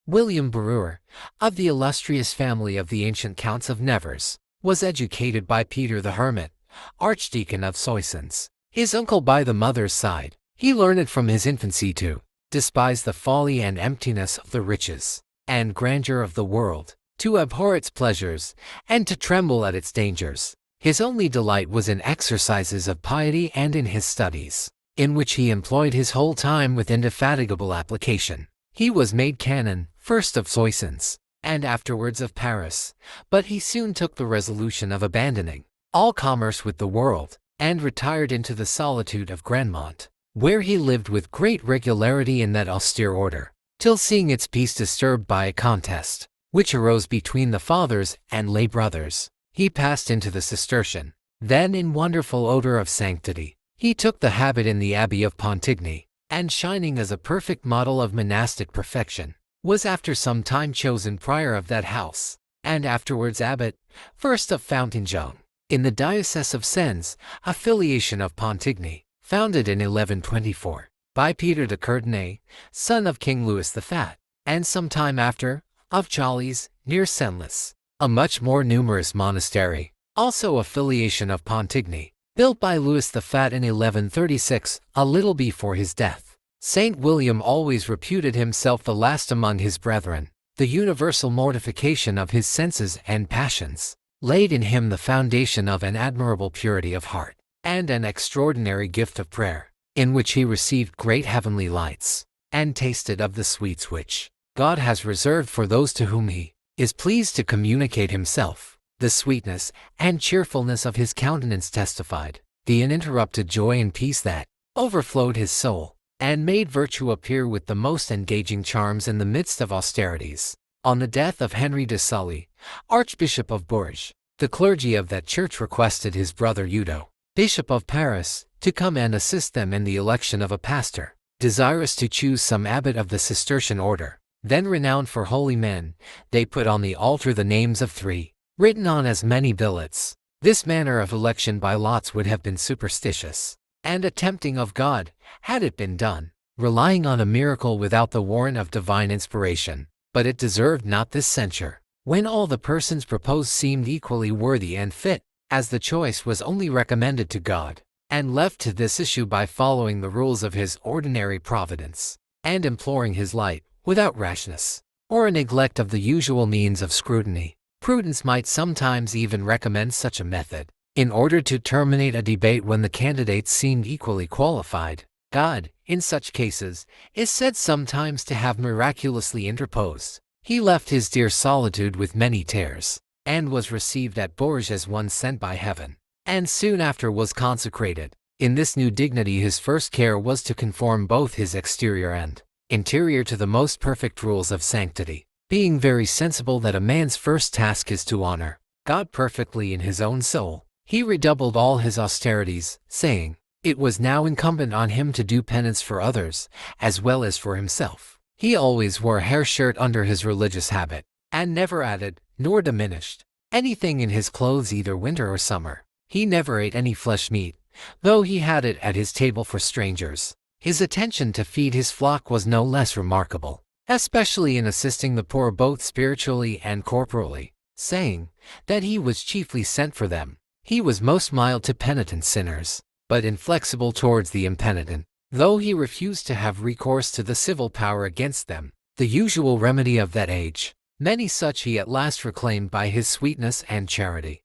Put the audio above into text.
William Brewer, of the illustrious family of the ancient Counts of Nevers, was educated by Peter the Hermit, Archdeacon of Soissons, his uncle by the mother's side. He learned from his infancy to despise the folly and emptiness of the riches and grandeur of the world, to abhor its pleasures, and to tremble at its dangers. His only delight was in exercises of piety and in his studies, in which he employed his whole time with indefatigable application. He was made canon, first of Soissons, and afterwards of Paris, but he soon took the resolution of abandoning all commerce with the world, and retired into the solitude of Grandmont, where he lived with great regularity in that austere order, till seeing its peace disturbed by a contest, which arose between the fathers and lay brothers, he passed into the Cistercian. Then, in wonderful odor of sanctity, he took the habit in the Abbey of Pontigny, and shining as a perfect model of monastic perfection, was after some time chosen prior of that house, and afterwards abbot, first of Fountainjean, in the diocese of Sens, affiliation of Pontigny, founded in 1124, by Peter de Courtenay, son of King Louis the Fat, and some time after, of Chalies, near Senlis, a much more numerous monastery, also affiliation of Pontigny, built by Louis the Fat in 1136, a little before his death. Saint William always reputed himself the last among his brethren. The universal mortification of his senses and passions laid in him the foundation of an admirable purity of heart, and an extraordinary gift of prayer, in which he received great heavenly lights, and tasted of the sweets which God has reserved for those to whom he is pleased to communicate himself. The sweetness and cheerfulness of his countenance testified the uninterrupted joy and peace that overflowed his soul, and made virtue appear with the most engaging charms in the midst of austerities. On the death of Henry de Sully, Archbishop of Bourges, the clergy of that church requested his brother Udo, Bishop of Paris, to come and assist them in the election of a pastor, desirous to choose some abbot of the Cistercian order, then renowned for holy men. They put on the altar the names of 3, written on as many billets. This manner of election by lots would have been superstitious, and a tempting of God, had it been done, relying on a miracle without the warrant of divine inspiration. But it deserved not this censure, when all the persons proposed seemed equally worthy and fit, as the choice was only recommended to God, and left to this issue by following the rules of his ordinary providence, and imploring his light, without rashness, or a neglect of the usual means of scrutiny. Prudence might sometimes even recommend such a method, in order to terminate a debate when the candidates seemed equally qualified. God, in such cases, is said sometimes to have miraculously interposed. He left his dear solitude with many tears, and was received at Bourges as one sent by heaven, and soon after was consecrated. In this new dignity his first care was to conform both his exterior and interior to the most perfect rules of sanctity, being very sensible that a man's first task is to honor God perfectly in his own soul. He redoubled all his austerities, saying, it was now incumbent on him to do penance for others, as well as for himself. He always wore a hair shirt under his religious habit, and never added, nor diminished, anything in his clothes either winter or summer. He never ate any flesh meat, though he had it at his table for strangers. His attention to feed his flock was no less remarkable, especially in assisting the poor both spiritually and corporally, saying that he was chiefly sent for them. He was most mild to penitent sinners, but inflexible towards the impenitent, though he refused to have recourse to the civil power against them, the usual remedy of that age. Many such he at last reclaimed by his sweetness and charity.